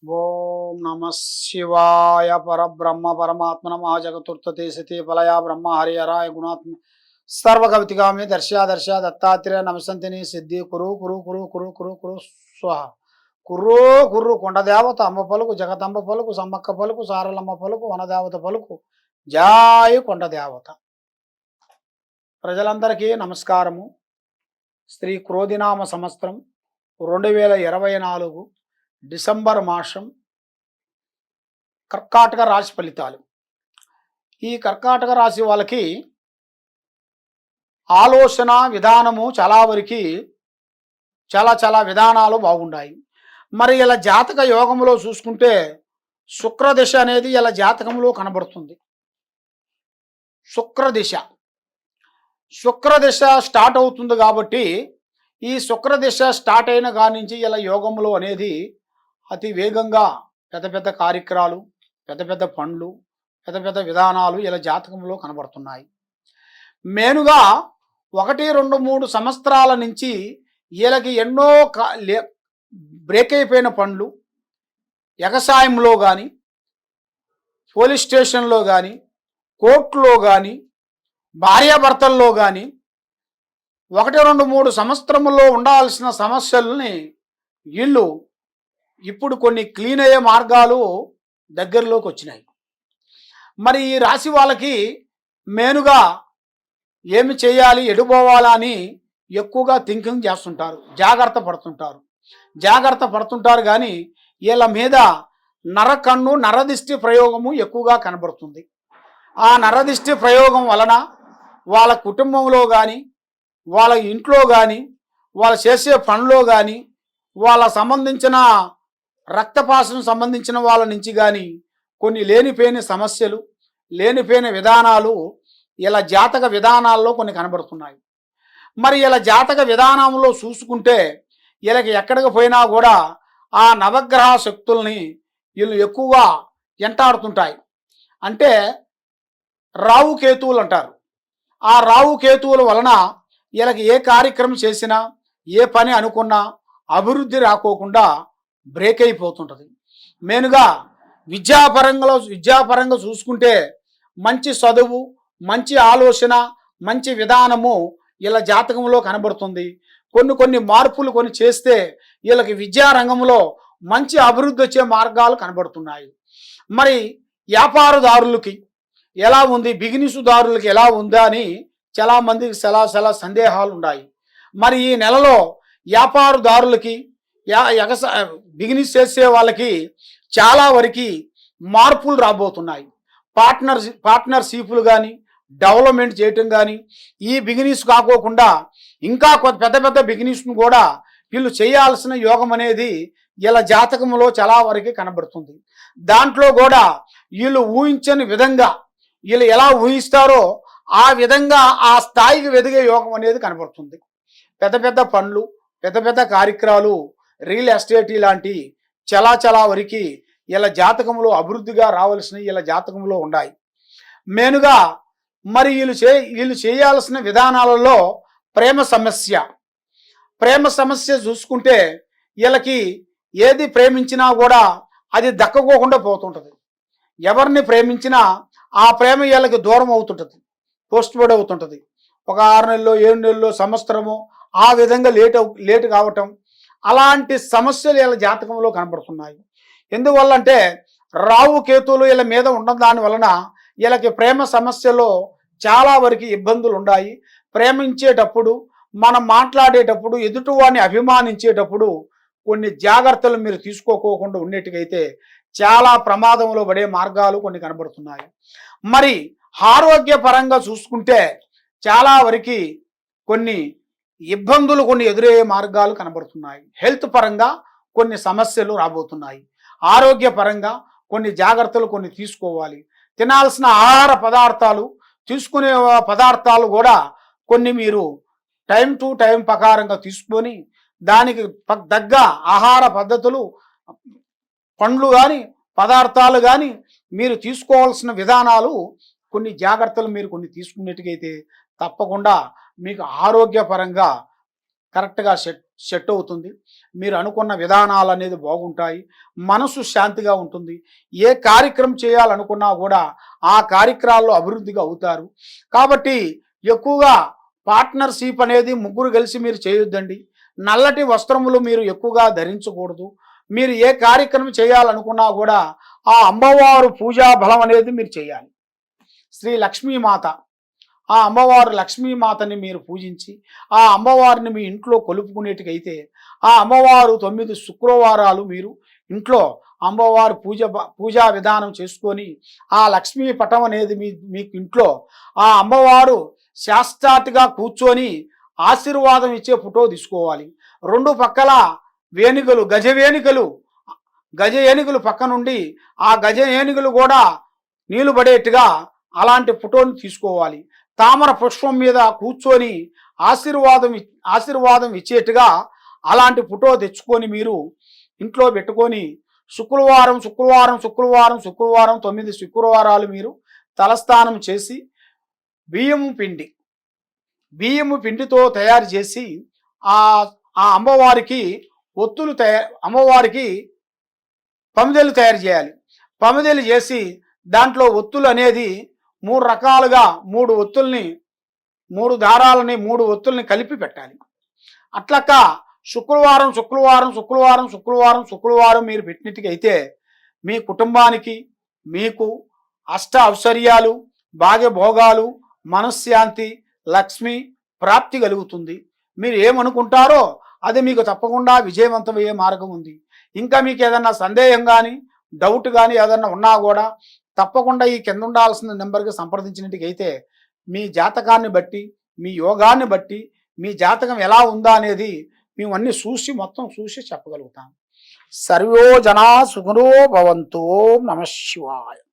ఓం నమ శివాయ పరబ్రహ్మ పరమాత్మ నమ జగతుర్తతే సతే ఫలయా బ్రహ్మ హరిహరాయ గుణాత్మ సర్వకవితిగామి దర్శ దత్తాత్రేయ నమసంతిని సిద్ధి కురు కురు కురు కురు కురు కురు స్వహ కుర్రో కుర్రు కొండదేవత అమ్మ పలుకు జగతంబ పలుకు సమ్మక్క పలుకు సారలమ్మ పలుకు వనదేవత పలుకు జాయ్ కొండదేవత. ప్రజలందరికీ నమస్కారము. శ్రీ క్రోధినామ సంవత్సరం 2024 డిసెంబర్ మాసం కర్కాటక రాశి ఫలితాలు. ఈ కర్కాటక రాశి వాళ్ళకి ఆలోచన విధానము చాలా వరకు చాలా విధానాలు బాగుంటాయి. మరి ఇలా జాతక యోగంలో చూసుకుంటే శుక్రదిశ అనేది ఇలా జాతకంలో కనబడుతుంది. శుక్రదిశ స్టార్ట్ అవుతుంది కాబట్టి ఈ శుక్రదిశ స్టార్ట్ అయిన కాడి నుంచి ఇలా యోగంలో అనేది అతి వేగంగా పెద్ద కార్యక్రమాలు, పెద్ద పనులు, పెద్ద విధానాలు ఇలా జాతకంలో కనబడుతున్నాయి. మెయిన్గా 1, 2, 3 సంవత్సరాల నుంచి వీళ్ళకి ఎన్నో బ్రేక్ అయిపోయిన పనులు, ఎగసాయంలో కానీ, పోలీస్ స్టేషన్లో కానీ, కోర్టులో కానీ, భార్యాభర్తల్లో కానీ 1, 2, 3 సంవత్సరంలో ఉండాల్సిన సమస్యల్ని వీళ్ళు ఇప్పుడు కొన్ని క్లీన్ అయ్యే మార్గాలు దగ్గరలోకి వచ్చినాయి. మరి ఈ రాశి వాళ్ళకి మెయిన్గా ఏమి చేయాలి, ఎడుపోవాలా అని ఎక్కువగా థింకింగ్ చేస్తుంటారు, జాగ్రత్త పడుతుంటారు. కానీ వీళ్ళ మీద నరకన్ను నరదిష్టి ప్రయోగము ఎక్కువగా కనబడుతుంది. ఆ నరదిష్టి ప్రయోగం వలన వాళ్ళ కుటుంబంలో కానీ, వాళ్ళ ఇంట్లో కానీ, వాళ్ళు చేసే పనిలో కానీ, వాళ్ళ సంబంధించిన రక్తపాసన సంబంధించిన వాళ్ళ నుంచి కానీ కొన్ని లేనిపోయిన సమస్యలు, లేనిపోయిన విధానాలు ఇలా జాతక విధానాల్లో కొన్ని కనబడుతున్నాయి. మరి ఇలా జాతక విధానంలో చూసుకుంటే వీళ్ళకి ఎక్కడికి పోయినా కూడా ఆ నవగ్రహ శక్తుల్ని వీళ్ళు ఎక్కువగా ఎంటాడుతుంటాయి. అంటే రావుకేతువులు అంటారు. ఆ రావుకేతువుల వలన వీళ్ళకి ఏ కార్యక్రమం చేసినా, ఏ పని అనుకున్నా అభివృద్ధి రాకోకుండా బ్రేక్ అయిపోతుంటుంది. మెయిన్గా విద్యాపరంగా చూసుకుంటే మంచి చదువు, మంచి ఆలోచన, మంచి విధానము ఇలా జాతకంలో కనబడుతుంది. కొన్ని మార్పులు చేస్తే వీళ్ళకి విద్యారంగంలో మంచి అభివృద్ధి వచ్చే మార్గాలు కనబడుతున్నాయి. మరి వ్యాపారదారులకి ఎలా ఉంది, బిజినెస్దారులకి ఎలా ఉందా అని చాలామందికి చాలా సందేహాలు ఉన్నాయి. మరి ఈ నెలలో వ్యాపారదారులకి, బిజినెస్ చేసే వాళ్ళకి చాలా వరకు మార్పులు రాబోతున్నాయి. పార్ట్నర్షిప్లు కానీ, డెవలప్మెంట్ చేయటం కానీ, ఈ బిజినెస్ కాకోకుండా ఇంకా పెద్ద బిజినెస్ను కూడా వీళ్ళు చేయాల్సిన యోగం అనేది వీళ్ళ జాతకంలో చాలా వరకు కనబడుతుంది. దాంట్లో కూడా వీళ్ళు ఊహించని విధంగా వీళ్ళు ఎలా ఊహిస్తారో ఆ విధంగా ఆ స్థాయికి ఎదిగే యోగం అనేది కనబడుతుంది. పెద్ద పనులు, పెద్ద కార్యక్రమాలు, రియల్ ఎస్టేట్ లాంటి చాలా వరకు ఇలా జాతకంలో అభివృద్ధిగా రావాల్సిన ఇలా జాతకంలో ఉన్నాయి. మెయిన్గా మరి వీళ్ళు చేయాల్సిన విధానాలలో ప్రేమ సమస్య చూసుకుంటే వీళ్ళకి ఏది ప్రేమించినా కూడా అది దక్కకోకుండా పోతుంటుంది. ఎవరిని ప్రేమించినా ఆ ప్రేమ వీళ్ళకి దూరం అవుతుంటుంది, పోస్ట్పోర్డ్ అవుతుంటుంది. ఒక 6 నెలలో, 7 నెలలో, సంవత్సరము ఆ విధంగా లేట్ కావటం, అలాంటి సమస్యలు వీళ్ళ జాతకంలో కనబడుతున్నాయి. ఎందువల్ల అంటే రావుకేతువులు వీళ్ళ మీద ఉండడం దాని వలన వీళ్ళకి ప్రేమ సమస్యలో చాలా వరకు ఇబ్బందులు ఉన్నాయి. ప్రేమించేటప్పుడు, మనం మాట్లాడేటప్పుడు, ఎదుటివాడిని అభిమానించేటప్పుడు కొన్ని జాగ్రత్తలు మీరు తీసుకోకోకుండా ఉండేట్టుకైతే చాలా ప్రమాదంలో పడే మార్గాలు కొన్ని కనబడుతున్నాయి. మరి ఆరోగ్యపరంగా చూసుకుంటే చాలా వరకు కొన్ని ఇబ్బందులు ఎదురయ్యే మార్గాలు కనబడుతున్నాయి. హెల్త్ పరంగా కొన్ని సమస్యలు రాబోతున్నాయి. ఆరోగ్యపరంగా కొన్ని జాగ్రత్తలు తీసుకోవాలి. తినాల్సిన ఆహార పదార్థాలు, తీసుకునే పదార్థాలు కూడా కొన్ని మీరు టైం టు టైం ప్రకారంగా తీసుకొని దానికి తగ్గ ఆహార పద్ధతులు, పండ్లు కానీ, పదార్థాలు కానీ మీరు తీసుకోవాల్సిన విధానాలు, కొన్ని జాగ్రత్తలు మీరు తీసుకున్నట్టుగైతే తప్పకుండా మీకు ఆరోగ్యపరంగా కరెక్ట్గా సెట్ అవుతుంది. మీరు అనుకున్న విధానాలు అనేది బాగుంటాయి. మనసు శాంతిగా ఉంటుంది. ఏ కార్యక్రమం చేయాలనుకున్నా కూడా ఆ కార్యక్రమాల్లో అభివృద్ధిగా అవుతారు. కాబట్టి ఎక్కువగా పార్ట్నర్షిప్ అనేది ముగ్గురు కలిసి మీరు చేయొద్దండి. నల్లటి వస్త్రములు మీరు ఎక్కువగా ధరించకూడదు. మీరు ఏ కార్యక్రమం చేయాలనుకున్నా కూడా ఆ అమ్మవారు పూజా బలం అనేది మీరు చేయాలి. శ్రీ లక్ష్మీమాత, ఆ అమ్మవారు లక్ష్మీమాతని మీరు పూజించి ఆ అమ్మవారిని మీ ఇంట్లో కొలుపుకునేటికైతే ఆ అమ్మవారు 9 శుక్రవారాలు మీరు ఇంట్లో అమ్మవారు పూజా విధానం చేసుకొని ఆ లక్ష్మీ పటం అనేది మీకు ఇంట్లో ఆ అమ్మవారు శాస్త్రాతిగా కూర్చొని ఆశీర్వాదం ఇచ్చే ఫోటో తీసుకోవాలి. రెండు పక్కల వేణుగలు, గజ ఏనుగులు పక్క నుండి ఆ గజ ఏనుగులు కూడా నీళ్లు పడేట్టుగా అలాంటి ఫోటోని తీసుకోవాలి. తామర పుష్పం మీద కూర్చొని ఆశీర్వాదం ఇచ్చేట్టుగా అలాంటి ఫోటో తెచ్చుకొని మీరు ఇంట్లో పెట్టుకొని శుక్రవారం 9 శుక్రవారాలు మీరు తలస్నానం చేసి బియ్యము పిండితో తయారు చేసి ఆ అమ్మవారికి అమ్మవారికి పమిదెలు తయారు చేయాలి. పమిదెలు చేసి దాంట్లో ఒత్తులు అనేది 3 రకాలుగా 3 దారాలని 3 ఒత్తుల్ని కలిపి పెట్టాలి. అట్లక శుక్రవారం మీరు పెట్టినట్టుగైతే మీ కుటుంబానికి మీకు అష్ట ఐశ్వర్యాలు, భాగ్యభోగాలు, మనశ్శాంతి, లక్ష్మి ప్రాప్తి కలుగుతుంది. మీరు ఏమనుకుంటారో అది మీకు తప్పకుండా విజయవంతమయ్యే మార్గం ఉంది. ఇంకా మీకు ఏదన్నా సందేహం కానీ డౌట్ కానీ ఏదన్నా ఉన్నా కూడా తప్పకుండా ఈ కింద ఉండాల్సిన నెంబర్కి సంప్రదించినట్టుగైతే మీ జాతకాన్ని బట్టి, మీ యోగాన్ని బట్టి, మీ జాతకం ఎలా ఉందా అనేది మేము అన్ని మొత్తం చూసి చెప్పగలుగుతాం. సర్వో జనా సుఖనో భవంతు. ఓం నమః శివాయ.